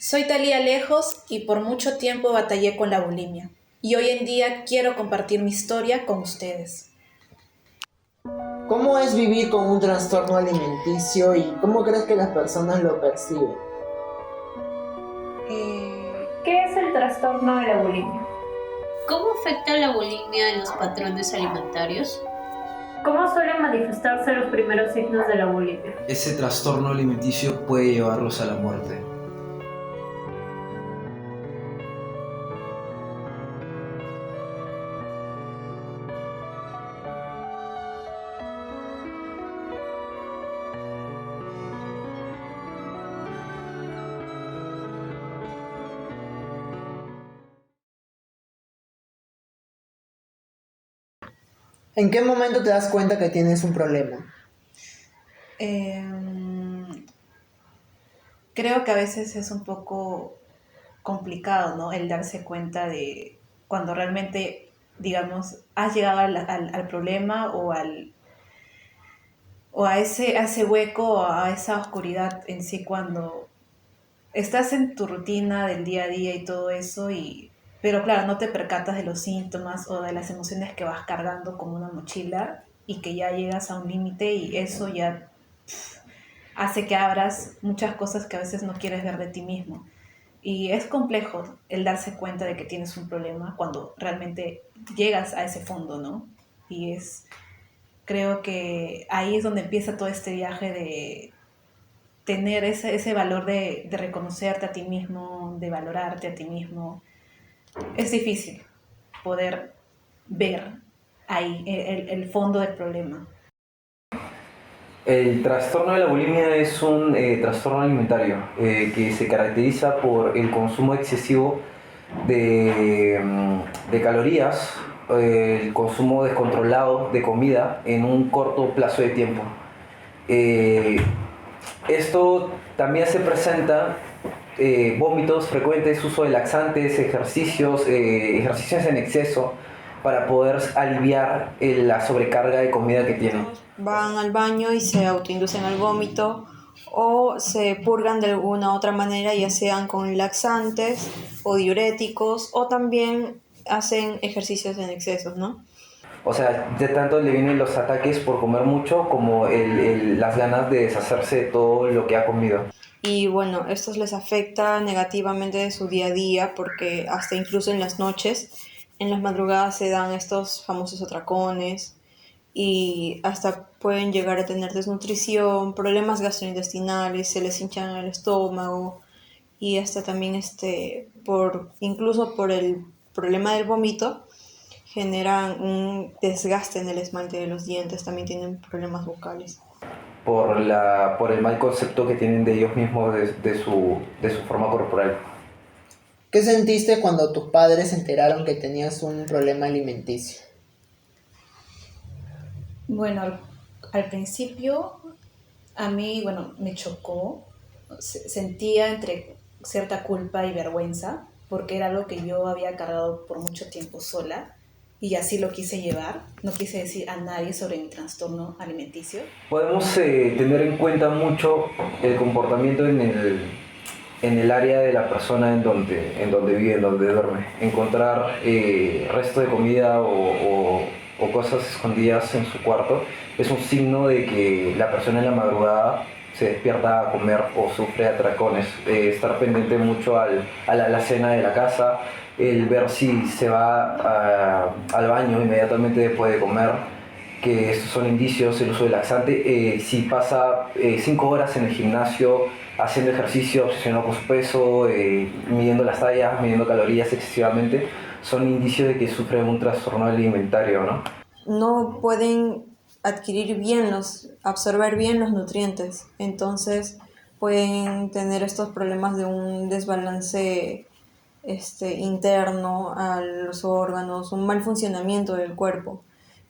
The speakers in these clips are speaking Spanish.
Soy Talía Lejos y por mucho tiempo batallé con la bulimia. Y hoy en día quiero compartir mi historia con ustedes. ¿Cómo es vivir con un trastorno alimenticio y cómo crees que las personas lo perciben? ¿Qué es el trastorno de la bulimia? ¿Cómo afecta la bulimia en los patrones alimentarios? ¿Cómo suelen manifestarse los primeros signos de la bulimia? Ese trastorno alimenticio puede llevarlos a la muerte. ¿En qué momento te das cuenta que tienes un problema? Creo que a veces es un poco complicado, ¿no? El darse cuenta de cuando realmente, digamos, has llegado al problema o a ese hueco, o a esa oscuridad en sí cuando estás en tu rutina del día a día y todo eso, pero claro, no te percatas de los síntomas o de las emociones que vas cargando como una mochila y que ya llegas a un límite y eso ya hace que abras muchas cosas que a veces no quieres ver de ti mismo. Y es complejo el darse cuenta de que tienes un problema cuando realmente llegas a ese fondo, ¿no? Y creo que ahí es donde empieza todo este viaje de tener ese valor de reconocerte a ti mismo, de valorarte a ti mismo. Es difícil poder ver ahí el fondo del problema. El trastorno de la bulimia es un trastorno alimentario que se caracteriza por el consumo excesivo de calorías, el consumo descontrolado de comida en un corto plazo de tiempo. Eh, Esto también se presenta vómitos frecuentes, uso de laxantes, ejercicios en exceso para poder aliviar la sobrecarga de comida que tienen. Van al baño y se autoinducen al vómito o se purgan de alguna otra manera, ya sean con laxantes o diuréticos, o también hacen ejercicios en excesos, ¿no? O sea, de tanto le vienen los ataques por comer mucho como las ganas de deshacerse de todo lo que ha comido. Y bueno, esto les afecta negativamente de su día a día porque hasta incluso en las noches, en las madrugadas se dan estos famosos atracones y hasta pueden llegar a tener desnutrición, problemas gastrointestinales, se les hincha el estómago y hasta también incluso por el problema del vómito generan un desgaste en el esmalte de los dientes, también tienen problemas bucales. Por el mal concepto que tienen de ellos mismos, de su forma corporal. ¿Qué sentiste cuando tus padres se enteraron que tenías un problema alimenticio? Bueno, al principio a mí, bueno, me chocó, sentía entre cierta culpa y vergüenza, porque era algo que yo había cargado por mucho tiempo sola y así lo quise llevar, no quise decir a nadie sobre mi trastorno alimenticio. Podemos tener en cuenta mucho el comportamiento en el área de la persona en donde vive, en donde duerme. Encontrar resto de comida o cosas escondidas en su cuarto es un signo de que la persona en la madrugada se despierta a comer o sufre atracones. Estar pendiente mucho a la alacena de la casa, el ver si se va al baño inmediatamente después de comer, que estos son indicios, el uso de laxante. Si pasa 5 horas en el gimnasio haciendo ejercicio, obsesionado con su peso, midiendo las tallas, midiendo calorías excesivamente, son indicios de que sufre un trastorno alimentario, ¿no? No pueden absorber bien los nutrientes, entonces pueden tener estos problemas de un desbalance interno a los órganos, un mal funcionamiento del cuerpo.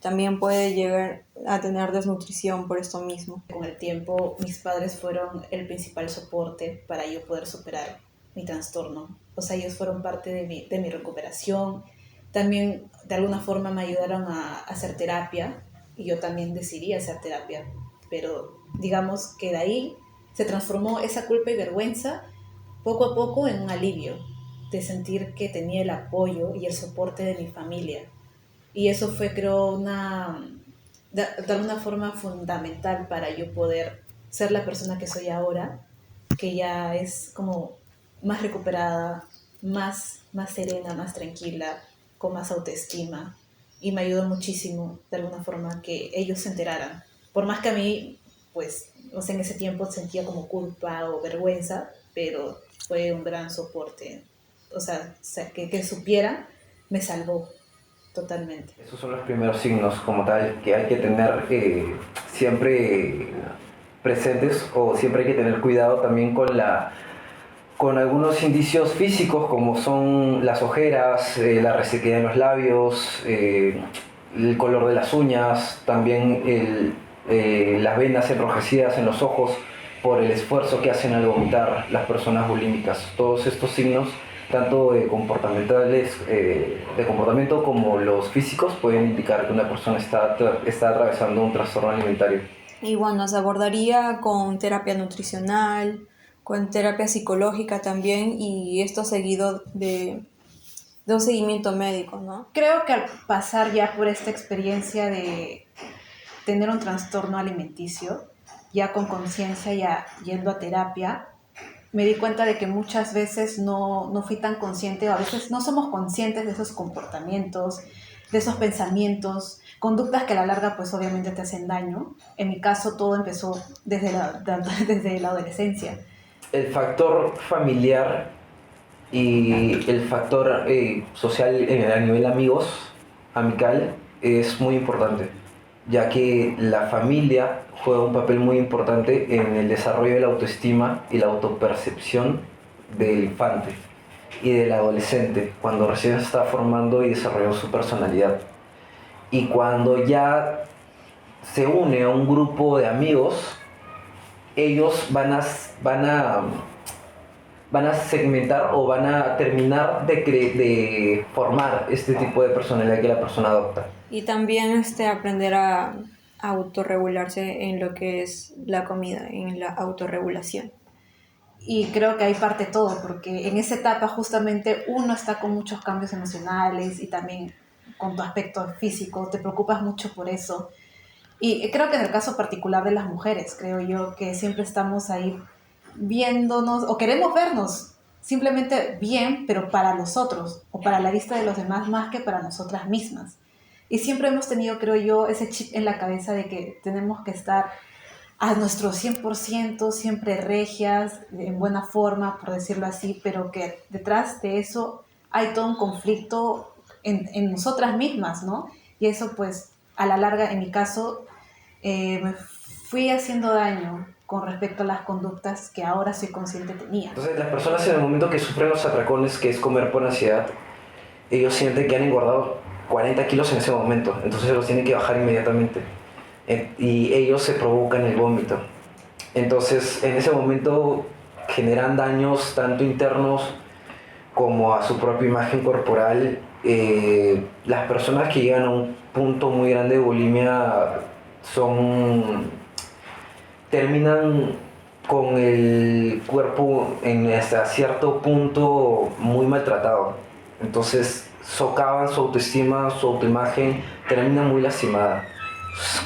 También puede llegar a tener desnutrición por esto mismo. Con el tiempo, mis padres fueron el principal soporte para yo poder superar mi trastorno. O sea, ellos fueron parte de mi recuperación. También, de alguna forma, me ayudaron a hacer terapia y yo también decidí hacer terapia. Pero digamos que de ahí se transformó esa culpa y vergüenza poco a poco en un alivio, de sentir que tenía el apoyo y el soporte de mi familia. Y eso fue, creo, de alguna forma fundamental para yo poder ser la persona que soy ahora, que ya es como más recuperada, más serena, más tranquila, con más autoestima. Y me ayudó muchísimo, de alguna forma, que ellos se enteraran. Por más que a mí, pues, o sea, en ese tiempo sentía como culpa o vergüenza, pero fue un gran soporte. O sea, que supieran me salvó totalmente. Esos son los primeros signos como tal que hay que tener siempre presentes, o siempre hay que tener cuidado también con algunos indicios físicos como son las ojeras, la resequedad en los labios, el color de las uñas, también las venas enrojecidas en los ojos por el esfuerzo que hacen al vomitar las personas bulímicas. Todos estos signos, tanto comportamentales, de comportamiento como los físicos, pueden indicar que una persona está atravesando un trastorno alimentario. Y bueno, se abordaría con terapia nutricional, con terapia psicológica también, y esto seguido de un seguimiento médico, ¿no? Creo que al pasar ya por esta experiencia de tener un trastorno alimenticio, ya con conciencia, ya yendo a terapia, me di cuenta de que muchas veces no fui tan consciente, o a veces no somos conscientes de esos comportamientos, de esos pensamientos, conductas que a la larga pues obviamente te hacen daño. En mi caso todo empezó desde la adolescencia. El factor familiar y el factor social a nivel amical, es muy importante, ya que la familia juega un papel muy importante en el desarrollo de la autoestima y la autopercepción del infante y del adolescente, cuando recién se está formando y desarrollando su personalidad. Y cuando ya se une a un grupo de amigos, ellos van a segmentar o van a terminar de formar este tipo de personalidad que la persona adopta. Y también aprender a autorregularse en lo que es la comida, en la autorregulación. Y creo que ahí parte todo, porque en esa etapa justamente uno está con muchos cambios emocionales y también con tu aspecto físico, te preocupas mucho por eso. Y creo que en el caso particular de las mujeres, creo yo que siempre estamos ahí viéndonos o queremos vernos simplemente bien, pero para los otros o para la vista de los demás más que para nosotras mismas. Y siempre hemos tenido, creo yo, ese chip en la cabeza de que tenemos que estar a nuestro 100%, siempre regias, en buena forma, por decirlo así, pero que detrás de eso hay todo un conflicto en nosotras mismas, ¿no? Y eso, pues, a la larga, en mi caso, me fui haciendo daño con respecto a las conductas que ahora soy consciente tenía. Entonces, las personas en el momento que sufren los atracones, que es comer por ansiedad, ellos sienten que han engordado 40 kilos en ese momento, entonces los tienen que bajar inmediatamente. Y ellos se provocan el vómito. Entonces, en ese momento generan daños tanto internos como a su propia imagen corporal. Las personas que llegan a un punto muy grande de bulimia terminan con el cuerpo hasta cierto punto muy maltratado. Entonces socavan su autoestima, su autoimagen, termina muy lastimada.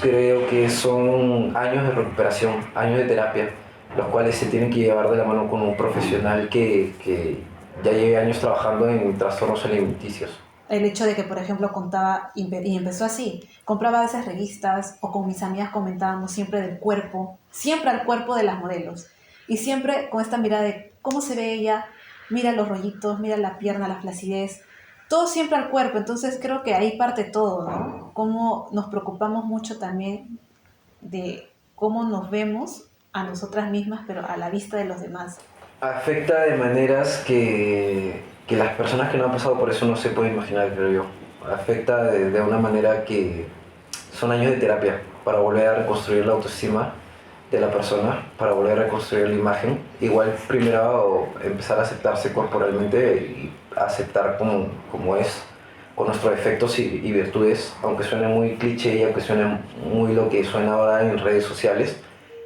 Creo que son años de recuperación, años de terapia, los cuales se tienen que llevar de la mano con un profesional que ya lleve años trabajando en trastornos alimenticios. El hecho de que, por ejemplo, contaba, y empezó así, compraba a veces revistas o con mis amigas comentábamos siempre del cuerpo, siempre al cuerpo de las modelos, y siempre con esta mirada de cómo se ve ella, mira los rollitos, mira la pierna, la flacidez, todo siempre al cuerpo. Entonces creo que ahí parte todo, ¿no? Cómo nos preocupamos mucho también de cómo nos vemos a nosotras mismas, pero a la vista de los demás. Afecta de maneras que las personas que no han pasado por eso no se pueden imaginar, creo yo. Afecta de una manera que son años de terapia para volver a reconstruir la autoestima de la persona, para volver a reconstruir la imagen. Igual primero empezar a aceptarse corporalmente y aceptar como es, con nuestros defectos y virtudes, aunque suene muy cliché y aunque suene muy lo que suena ahora en redes sociales.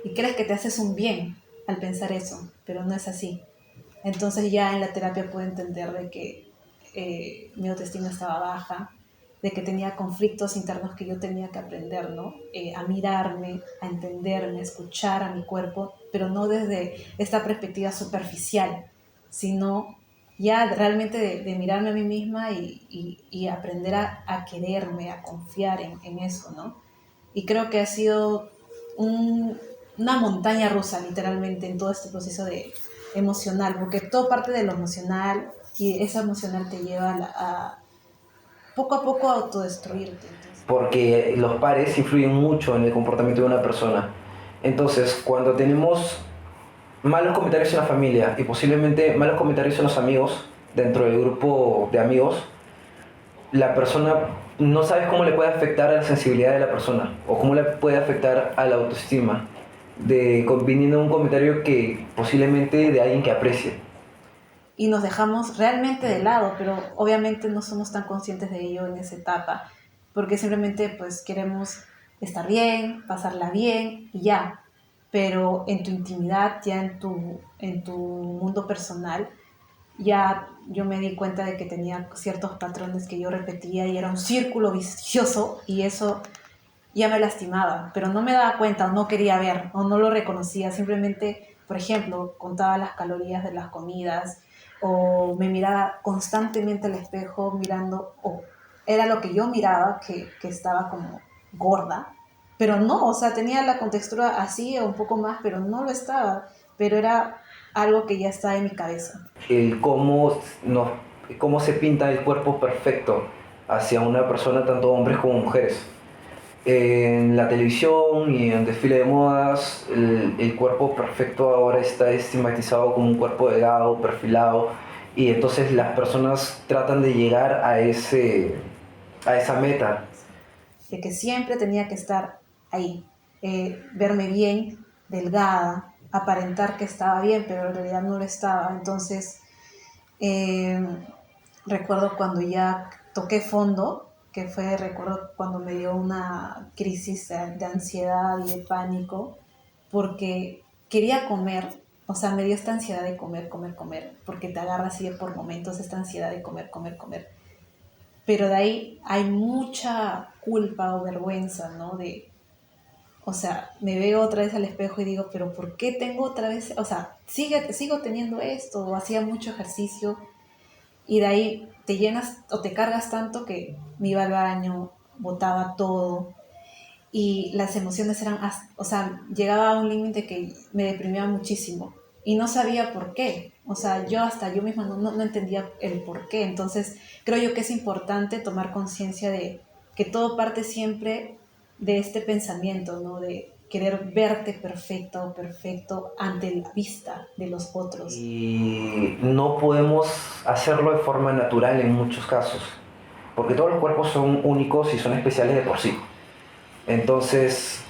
Y crees que te haces un bien al pensar eso, pero no es así. Entonces ya en la terapia pude entender de que mi autoestima estaba baja, de que tenía conflictos internos que yo tenía que aprender, ¿no? A mirarme, a entenderme, a escuchar a mi cuerpo, pero no desde esta perspectiva superficial, sino ya realmente de mirarme a mí misma y aprender a quererme, a confiar en eso, ¿no? Y creo que ha sido un- una montaña rusa, literalmente, en todo este proceso de emocional, porque todo parte de lo emocional y esa emocional te lleva poco a poco a autodestruirte. Entonces. Porque los pares influyen mucho en el comportamiento de una persona. Entonces, cuando tenemos malos comentarios en la familia y posiblemente malos comentarios en los amigos, dentro del grupo de amigos, la persona no sabes cómo le puede afectar a la sensibilidad de la persona o cómo le puede afectar a la autoestima viniendo un comentario que posiblemente de alguien que aprecie. Y nos dejamos realmente de lado, pero obviamente no somos tan conscientes de ello en esa etapa, porque simplemente pues queremos estar bien, pasarla bien y ya, pero en tu intimidad, ya en tu mundo personal, ya yo me di cuenta de que tenía ciertos patrones que yo repetía y era un círculo vicioso y eso ya me lastimaba, pero no me daba cuenta o no quería ver o no lo reconocía, simplemente, por ejemplo, contaba las calorías de las comidas o me miraba constantemente al espejo mirando, o era lo que yo miraba que estaba como gorda, pero no, o sea, tenía la contextura así o un poco más, pero no lo estaba, pero era algo que ya estaba en mi cabeza. El cómo se pinta el cuerpo perfecto hacia una persona, tanto hombres como mujeres. En la televisión y en desfile de modas, el cuerpo perfecto ahora está estigmatizado como un cuerpo delgado, perfilado, y entonces las personas tratan de llegar a esa meta. De que siempre tenía que estar ahí, verme bien, delgada, aparentar que estaba bien, pero en realidad no lo estaba. Entonces, eh, recuerdo cuando ya toqué fondo, que fue, recuerdo cuando me dio una crisis de ansiedad y de pánico, porque quería comer, o sea, me dio esta ansiedad de comer, comer, comer, porque te agarra así por momentos esta ansiedad de comer, comer, comer. Pero de ahí hay mucha culpa o vergüenza, ¿no? O sea, me veo otra vez al espejo y digo, pero ¿por qué tengo otra vez? O sea, sigo teniendo esto, o hacía mucho ejercicio, y de ahí te llenas o te cargas tanto que me iba al baño, botaba todo, y las emociones eran, o sea, llegaba a un límite que me deprimía muchísimo y no sabía por qué. O sea, yo misma no entendía el por qué. Entonces, creo yo que es importante tomar conciencia de que todo parte siempre de este pensamiento, ¿no? De querer verte perfecta o perfecto ante la vista de los otros. Y no podemos hacerlo de forma natural en muchos casos, porque todos los cuerpos son únicos y son especiales de por sí. Entonces,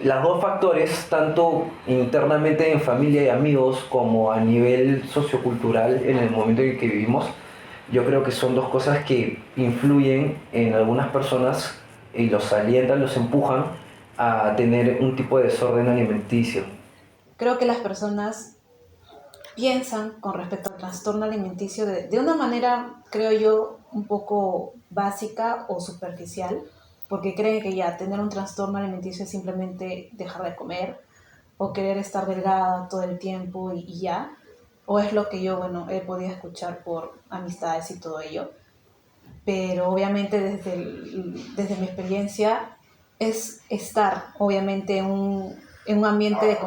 los dos factores, tanto internamente en familia y amigos, como a nivel sociocultural en el momento en el que vivimos, yo creo que son dos cosas que influyen en algunas personas y los alientan, los empujan a tener un tipo de desorden alimenticio. Creo que las personas piensan con respecto al trastorno alimenticio de una manera, creo yo, un poco básica o superficial, porque creen que ya tener un trastorno alimenticio es simplemente dejar de comer o querer estar delgada todo el tiempo y ya, o es lo que yo, bueno, he podido escuchar por amistades y todo ello, pero obviamente desde mi experiencia es estar, obviamente, en un ambiente de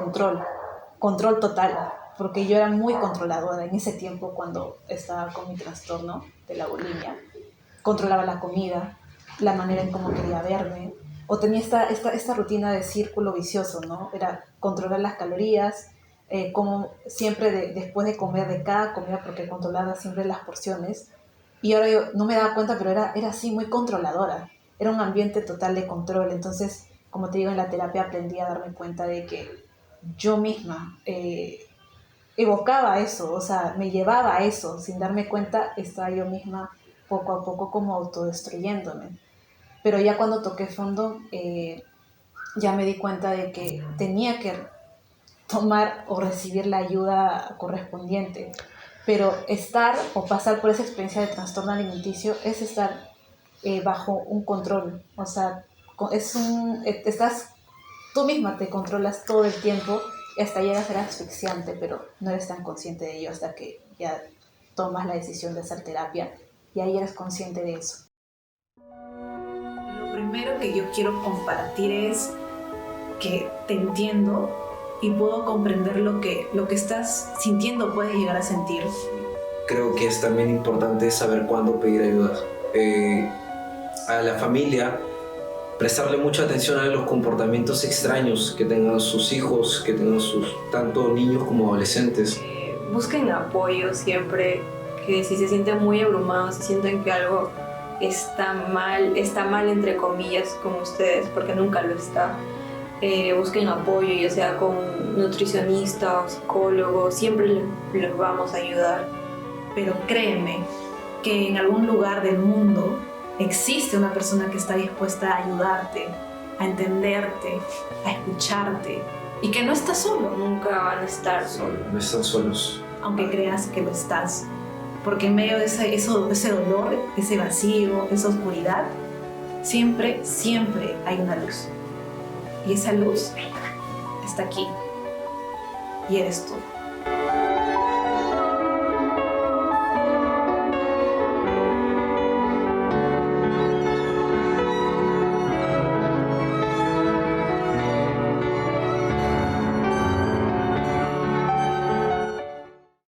control total, porque yo era muy controladora en ese tiempo cuando estaba con mi trastorno de la bulimia. Controlaba la comida, la manera en cómo quería verme, o tenía esta rutina de círculo vicioso, ¿no? Era controlar las calorías, como siempre después de comer de cada comida, porque controlaba siempre las porciones, y ahora yo no me daba cuenta, pero era así, muy controladora, era un ambiente total de control. Entonces, como te digo, en la terapia aprendí a darme cuenta de que yo misma evocaba eso, o sea, me llevaba a eso, sin darme cuenta estaba yo misma poco a poco como autodestruyéndome. Pero ya cuando toqué fondo, ya me di cuenta de que tenía que tomar o recibir la ayuda correspondiente. Pero estar o pasar por esa experiencia de trastorno alimenticio es estar bajo un control. O sea, estás, tú misma te controlas todo el tiempo y hasta llega a ser asfixiante, pero no eres tan consciente de ello hasta que ya tomas la decisión de hacer terapia y ahí eres consciente de eso. Lo primero que yo quiero compartir es que te entiendo y puedo comprender lo que estás sintiendo, puedes llegar a sentir. Creo que es también importante saber cuándo pedir ayuda. A la familia, prestarle mucha atención a los comportamientos extraños que tengan sus hijos, que tengan tanto niños como adolescentes. Busquen apoyo siempre, que si se sienten muy abrumados, si sienten que algo está mal entre comillas con ustedes, porque nunca lo está, busquen apoyo, ya sea con nutricionista o psicólogo, siempre les vamos a ayudar. Pero créeme que en algún lugar del mundo existe una persona que está dispuesta a ayudarte, a entenderte, a escucharte y que no estás solo. Nunca van a estar solos. No están solos. Aunque creas que lo estás. Porque en medio de ese dolor, ese vacío, esa oscuridad, siempre hay una luz. Y esa luz está aquí. Y eres tú.